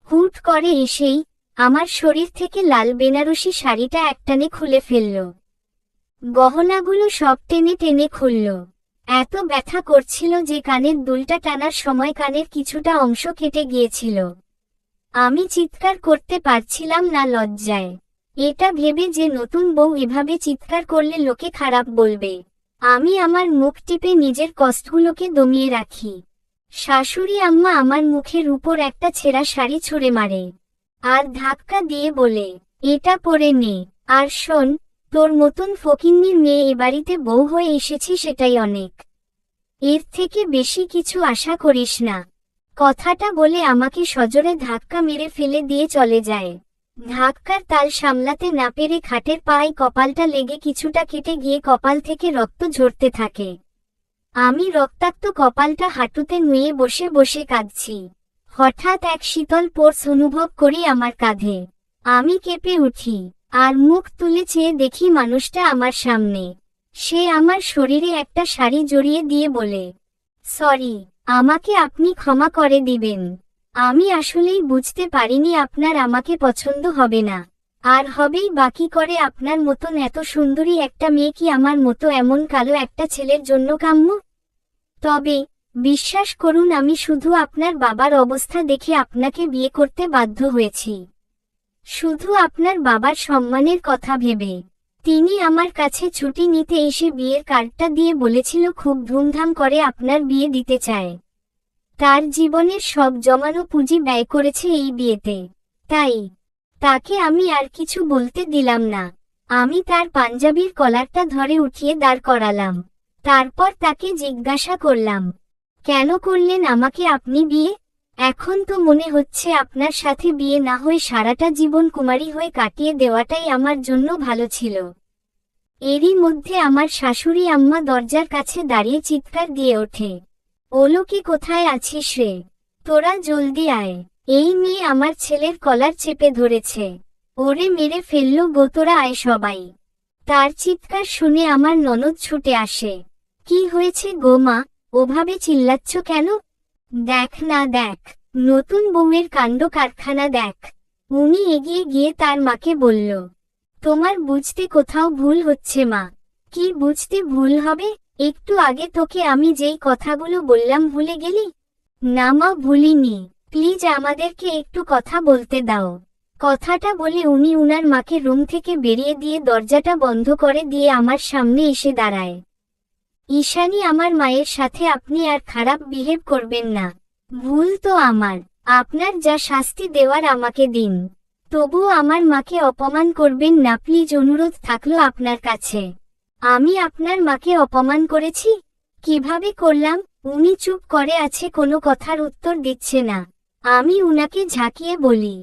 হুট করে এসেই আমার শরীর থেকে লাল বেনারসি শাড়িটা একটানে খুলে ফেলল। গহনাগুলো সব টেনে টেনে খুলল। এত ব্যথা করছিল যে কানের দুলটা টানার সময় কানের কিছুটা অংশ কেটে গিয়েছিল। আমি চিৎকার করতে পারছিলাম না লজ্জায়। এটা ভেবে যে নতুন বউ এভাবে চিৎকার করলে লোকে খারাপ বলবে। আমি আমার মুখ টিপে নিজের কষ্টগুলোকে দমিয়ে রাখি। শাশুড়ি আম্মা আমার মুখের উপর একটা ছেঁড়া শাড়ি ছুঁড়ে মারে আর ধাক্কা দিয়ে বলে, এটা পরে নে। আর শোন, তোর মতন ফকিন্নির মেয়ে এ বাড়িতে বউ হয়ে এসেছি সেটাই অনেক। এর থেকে বেশি কিছু আশা করিস না। কথাটা বলে আমাকে সজোরে ধাক্কা মেরে ফেলে দিয়ে চলে যায়। ধাক্কার তাল সামলাতে না পেরে খাটের পায়ে কপালটা লেগে কিছুটা কেটে গিয়ে কপাল থেকে রক্ত ঝরতে থাকে। আমি রক্তাক্ত কপালটা হাঁটুতে নুয়ে বসে বসে কাঁদছি। হঠাৎ এক শীতল স্পর্শ অনুভব করি আমার কাঁধে। আমি কেঁপে উঠি আর মুখ তুলে চেয়ে দেখি মানুষটা আমার সামনে। সে আমার শরীরে একটা শাড়ি জড়িয়ে দিয়ে বলে, সরি, আমাকে আপনি ক্ষমা করে দিবেন। আমি আসলেই বুঝতে পারিনি আপনার আমাকে পছন্দ হবে না। আর হবেই বাকি করে আপনার মতন এত সুন্দরী একটা মেয়ে কি আমার মতো এমন কালো একটা ছেলের জন্য কাম্য? তবে বিশ্বাস করুন আমি শুধু আপনার বাবার অবস্থা দেখে আপনাকে বিয়ে করতে বাধ্য হয়েছি। শুধু আপনার বাবার সম্মানের কথা ভেবে। তিনি আমার কাছে ছুটি নিতে এসে বিয়ের কার্ডটা দিয়ে বলেছিল খুব ধুমধাম করে আপনার বিয়ে দিতে চায়। তার জীবনের সব জমানো পুঁজি ব্যয় করেছে এই বিয়েতে। তাই তাকে আমি আর কিছু বলতে দিলাম না। আমি তার পাঞ্জাবির কলারটা ধরে উঠিয়ে দাঁড় করালাম। তারপর তাকে জিজ্ঞাসা করলাম, কেন করলেন আমাকে আপনি বিয়ে? এখন তো মনে হচ্ছে আপনার সাথে বিয়ে না হয়ে সারাটা জীবন কুমারী হয়ে কাটিয়ে দেওয়াটাই আমার জন্য ভালো ছিল। এরই মধ্যে আমার শাশুড়ি আম্মা দরজার কাছে দাঁড়িয়ে চিৎকার দিয়ে ওঠে, ওলোকে কোথায় আছিস রে? তোরা জলদি আয়। এই মেয়ে আমার ছেলের কলার চেপে ধরেছে, ওরে মেরে ফেললো গো, তোরা আয় সবাই। তার চিৎকার শুনে আমার ননদ ছুটে আসে। কি হয়েছে গো মা, ওভাবে চিল্লাচ্ছ কেন? দেখ না দেখ, নতুন বউয়ের কাণ্ড কারখানা দেখ। উনি এগিয়ে গিয়ে তার মাকে বলল, তোমার বুঝতে কোথাও ভুল হচ্ছে মা। কি বুঝতে ভুল হবে? একটু আগে তোকে আমি যেই কথাগুলো বললাম ভুলে গেলি? না মা, ভুলিনি, প্লিজ আমাদেরকে একটু কথা বলতে দাও। কথাটা বলে উনি উনার মাকে রুম থেকে বেরিয়ে দিয়ে দরজাটা বন্ধ করে দিয়ে আমার সামনে এসে দাঁড়ায়। ঈশানী, আমার মায়ের সাথে আপনি আর খারাপ বিহেভ করবেন না। ভুল তো আমার, আপনার যা শাস্তি দেওয়ার আমাকে দিন। তবুও আমার মাকে অপমান করবেন না প্লিজ, অনুরোধ থাকলো আপনার কাছে। আমি আপনার মাকে অপমান করেছি? কিভাবে করলাম? উনি চুপ করে আছে, কোনো কথার উত্তর দিচ্ছে না। আমি উনাকে ঝাঁকিয়ে বলি,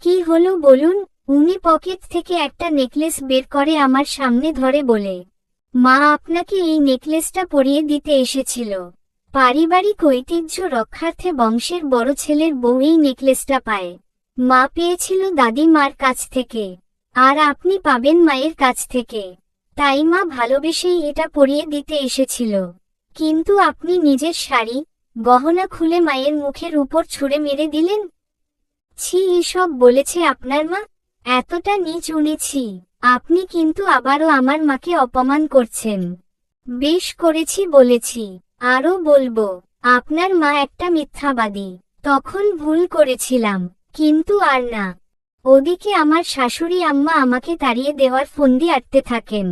কি হলো বলুন? উনি পকেট থেকে একটা নেকলেস বের করে আমার সামনে ধরে বলে, মা আপনাকে এই নেকলেসটা পরিয়ে দিতে এসেছিল। পারিবারিক ঐতিহ্য রক্ষার্থে বংশের বড় ছেলের বউ এই নেকলেসটা পায়। মা পেয়েছিল দাদিমার কাছ থেকে, আর আপনি পাবেন মায়ের কাছ থেকে। তাই মা ভালোবেসেই এটা পরিয়ে দিতে এসেছিল। কিন্তু আপনি নিজের শাড়ি গহনা খুলে মায়ের মুখের উপর ছুঁড়ে মেরে দিলেন। ছি, এসব বলেছে আপনার মা? এতটা নীচ উনেছি? আপনি কিন্তু আবারও আমার মাকে অপমান করছেন। বেশ করেছি বলেছি, আরও বলবো, আপনার মা একটা মিথ্যাবাদী। তখন ভুল করেছিলাম, কিন্তু আর না। ওদিকে আমার শাশুড়ি আম্মা আমাকে তাড়িয়ে দেওয়ার ফন্দি আটতে থাকেন।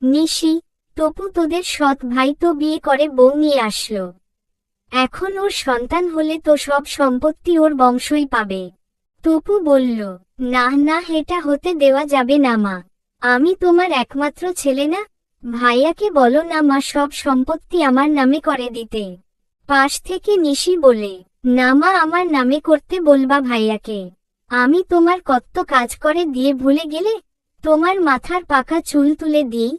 নিশি, তপু তোদের সৎ ভাই তো বিয়ে করে বউ নিয়ে আসলো। এখন ওর সন্তান হলে তো সব সম্পত্তি ওর বংশই পাবে। তপু বলল, না না, এটা হতে দেওয়া যাবে না মা। আমি তোমার একমাত্র ছেলে না? ভাইয়াকে বলো না মা সব সম্পত্তি আমার নামে করে দিতে। পাশ থেকে নিশি বলে, না মা, আমার নামে করতে বলবা ভাইয়াকে। আমি তোমার কত কাজ করে দিয়ে ভুলে গেলে? তোমার মাথার পাকা চুল তুলে দিই,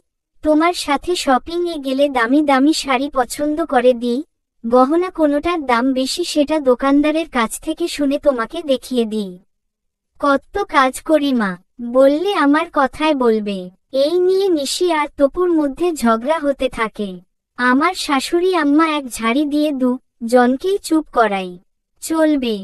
তোমার সাথে শপিং এ গেলে দামি দামি শাড়ি পছন্দ করে দিই, গহনা কোনোটার দাম বেশি সেটা দোকানদারের কাছ থেকে শুনে তোমাকে দেখিয়ে দিই। কত কাজ করি মা, বললে আমার কথায় বলবে। এই নিয়ে নিশি আর তপুর মধ্যে ঝগড়া হতে থাকে। আমার শাশুড়ি আম্মা এক ঝাড়ি দিয়ে জনকেই চুপ করাই। চলবে।